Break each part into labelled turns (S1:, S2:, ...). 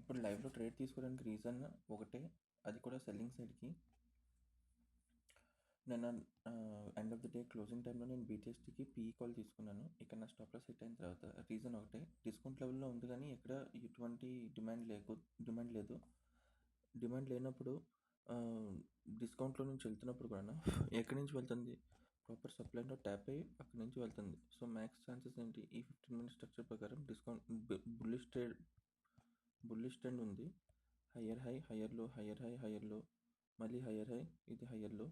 S1: ఇప్పుడు లైవ్లో ట్రేడ్ తీసుకోవడానికి రీజన్ ఒకటే, అది కూడా సెల్లింగ్ సైడ్కి. నేను end of the day closing టైంలో నేను బీటీఎస్టీకి పీఈ కాల్ తీసుకున్నాను. ఇక్కడ నా స్టాప్ లాస్ హిట్ అయిన తర్వాత రీజన్ ఒకటే, డిస్కౌంట్ లెవెల్లో ఉంది కానీ ఎక్కడ ఎటువంటి డిమాండ్ లేదు. డిమాండ్ లేనప్పుడు డిస్కౌంట్లో నుంచి వెళ్తున్నప్పుడు కూడా ఎక్కడి నుంచి వెళ్తుంది, ప్రాపర్ సప్లైలో ట్యాప్ అయ్యి అక్కడి నుంచి వెళ్తుంది. సో మ్యాక్స్ ఛాన్సెస్ ఏంటి, ఈ 15 minute స్ట్రక్చర్ ప్రకారం డిస్కౌంట్ బుల్లిష్ ట్రెండ్ ఉంది. హయ్యర్ హై, హయ్యర్ లో, హయ్యర్ హై, హయ్యర్ లో, మళ్ళీ హయ్యర్ హై, ఇది హయ్యర్ లో.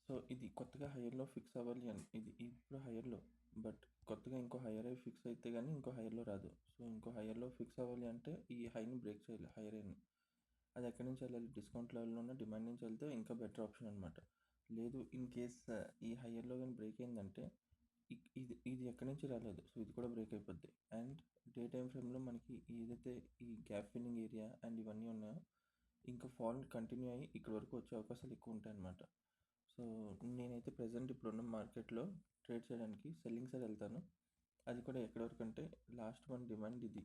S1: సో ఇది కొత్తగా హయ్యర్లో ఫిక్స్ అవ్వాలి అని, ఇది ఇప్పుడు హయ్యర్లో, బట్ కొత్తగా ఇంకో హయ్యర్ హై ఫిక్స్ అయితే కానీ ఇంకో హయ్యర్లో రాదు. సో ఇంకో హయ్యర్లో ఫిక్స్ అవ్వాలి అంటే ఈ హైని బ్రేక్ చేయాలి, హయ్యర్ హైని. అది ఎక్కడి నుంచి వెళ్ళాలి, డిస్కౌంట్ లెవెల్లో ఉన్న డిమాండ్ నుంచి వెళ్తే ఇంకా బెటర్ ఆప్షన్ అనమాట. లేదు ఇన్ కేస్ ఈ హయ్యర్లో కానీ బ్రేక్ అయిందంటే ఇది ఎక్కడి నుంచి రాలేదు, సో ఇది కూడా బ్రేక్ అయిపోద్ది. అండ్ డే టైం ఫ్రేమ్లో మనకి ఏదైతే ఈ గ్యాప్ ఫిల్లింగ్ ఏరియా అండ్ ఇవన్నీ ఉన్నాయో ఇంకా ఫాల్ కంటిన్యూ అయ్యి ఇక్కడ వరకు వచ్చే అవకాశాలు ఎక్కువ ఉంటాయి అన్నమాట. సో నేనైతే ప్రజెంట్ ఇప్పుడున్న మార్కెట్లో ట్రేడ్ చేయడానికి సెల్లింగ్ సైడ్ వెళ్తాను. అది కూడా ఎక్కడి వరకు అంటే లాస్ట్ వన్ డిమాండ్ ఇది,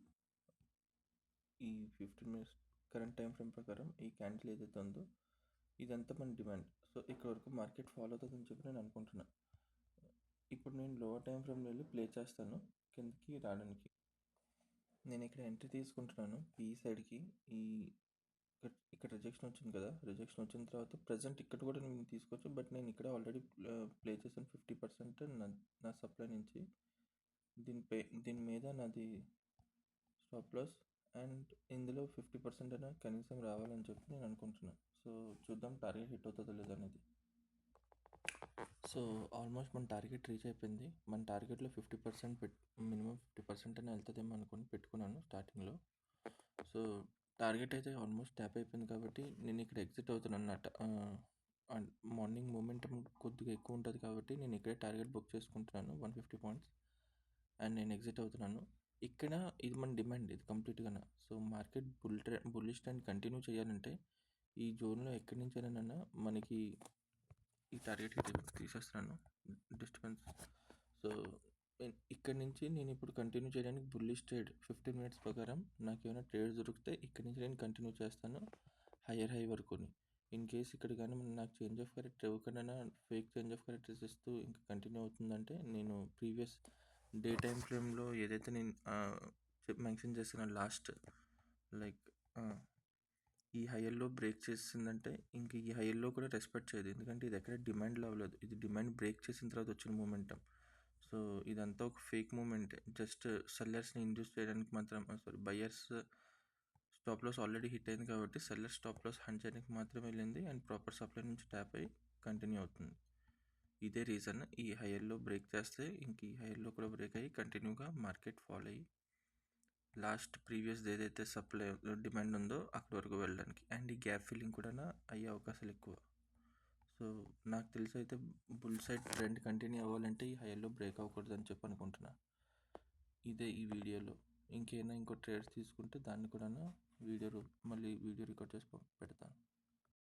S1: ఈ 15 minutes కరెంట్ టైం ఫ్రేమ్ ప్రకారం ఈ క్యాండిల్ ఏదైతే ఉందో ఇదంతా మన డిమాండ్. సో ఇక్కడ వరకు మార్కెట్ ఫాలో అవుతుందని చెప్పి నేను అనుకుంటున్నాను. ఇప్పుడు నేను లోవర్ టైం ఫ్రేమ్లో వెళ్ళి ప్లే చేస్తాను కిందకి రావడానికి. నేను ఇక్కడ ఎంట్రీ తీసుకుంటున్నాను ఈ సైడ్కి. ఇక్కడ రిజెక్షన్ వచ్చింది కదా, రిజెక్షన్ వచ్చిన తర్వాత ప్రజెంట్ ఇక్కడ కూడా నేను తీసుకోవచ్చు, బట్ నేను ఇక్కడ ఆల్రెడీ ప్లే చేశాను 50% నా సప్లై నుంచి. దీని మీద నాది స్టాప్ లాస్, అండ్ ఇందులో 50% అయినా కనీసం రావాలని చెప్పి నేను అనుకుంటున్నాను. సో చూద్దాం టార్గెట్ హిట్ అవుతుందో లేదో అనేది. సో ఆల్మోస్ట్ మన టార్గెట్ రీచ్ అయిపోయింది. మన టార్గెట్లో 50% మినిమం 50% అయినా వెళ్తుందేమో అనుకుని పెట్టుకున్నాను స్టార్టింగ్లో. సో టార్గెట్ అయితే ఆల్మోస్ట్ ట్యాప్ అయిపోయింది కాబట్టి నేను ఇక్కడ ఎగ్జిట్ అవుతున్నాను అన్నమాట. అండ్ మార్నింగ్ మూమెంటం కొద్దిగా ఎక్కువ ఉంటుంది కాబట్టి నేను ఇక్కడే టార్గెట్ బుక్ చేసుకుంటున్నాను 150 points, అండ్ నేను ఎగ్జిట్ అవుతున్నాను. ఇక్కడ ఇది మన డిమాండ్, ఇది కంప్లీట్గా. So market bullish trend continue చేయాలంటే ఈ జోన్లో ఎక్కడి నుంచైనా మనకి ఈ టార్గెట్ తీసేస్తున్నాను డిస్టర్బెన్స్. సో ఇక్కడ నుంచి నేను ఇప్పుడు కంటిన్యూ చేయడానికి బుల్లిష్ ట్రేడ్ 15 minutes ప్రకారం నాకు ఏమైనా ట్రేడ్ దొరికితే ఇక్కడి నుంచి నేను కంటిన్యూ చేస్తాను హయ్యర్ హై వరకుని. ఇన్ కేస్ ఇక్కడ కానీ నాకు చేంజ్ ఆఫ్ క్యారెక్టర్ ఇవ్వకుండా ఫేక్ చేంజ్ ఆఫ్ క్యారెక్టర్స్ ఇస్తూ ఇంకా కంటిన్యూ అవుతుందంటే నేను ప్రీవియస్ డే టైం ఫ్రేమ్లో ఏదైతే నేను మెన్షన్ చేసిన లాస్ట్ లైక్ ఈ హైయర్లో బ్రేక్ చేసిందంటే ఇంక ఈ హైయర్లో కూడా రెస్పెక్ట్ చేయదు, ఎందుకంటే ఇది ఎక్కడ డిమాండ్లో అవ్వలేదు, ఇది డిమాండ్ బ్రేక్ చేసిన తర్వాత వచ్చిన మూమెంటం. సో ఇదంతా ఒక ఫేక్ మూమెంట్, జస్ట్ సెల్లర్స్ని ఇండ్యూస్ చేయడానికి మాత్రం. Buyers stop loss already hit అయింది కాబట్టి సెల్లర్ స్టాప్ లాస్ హంట్ చేయడానికి మాత్రమే వెళ్ళింది, అండ్ ప్రాపర్ సప్లై నుంచి ట్యాప్ అయ్యి కంటిన్యూ అవుతుంది. ఇదే రీజన్, ఈ హైయర్లో బ్రేక్ చేస్తే ఇంక ఈ హైయర్లో కూడా బ్రేక్ అయ్యి కంటిన్యూగా మార్కెట్ ఫాలో అయ్యి లాస్ట్ ప్రీవియస్ ఏదైతే సప్లై డిమాండ్ ఉందో అక్కడి వరకు వెళ్ళడానికి, అండ్ ఈ గ్యాప్ ఫిల్లింగ్ కూడా అయ్యే అవకాశాలు ఎక్కువ. సో నాకు తెలిసి అయితే బుల్ సైడ్ ట్రెండ్ కంటిన్యూ అవ్వాలంటే ఈ హైలో బ్రేక్ అవ్వకూడదని చెప్పి అనుకుంటున్నా. ఇదే ఈ వీడియోలో ఇంకో ట్రేడ్స్ తీసుకుంటే దాన్ని కూడా మళ్ళీ వీడియో రికార్డ్ చేసి పెడతాను.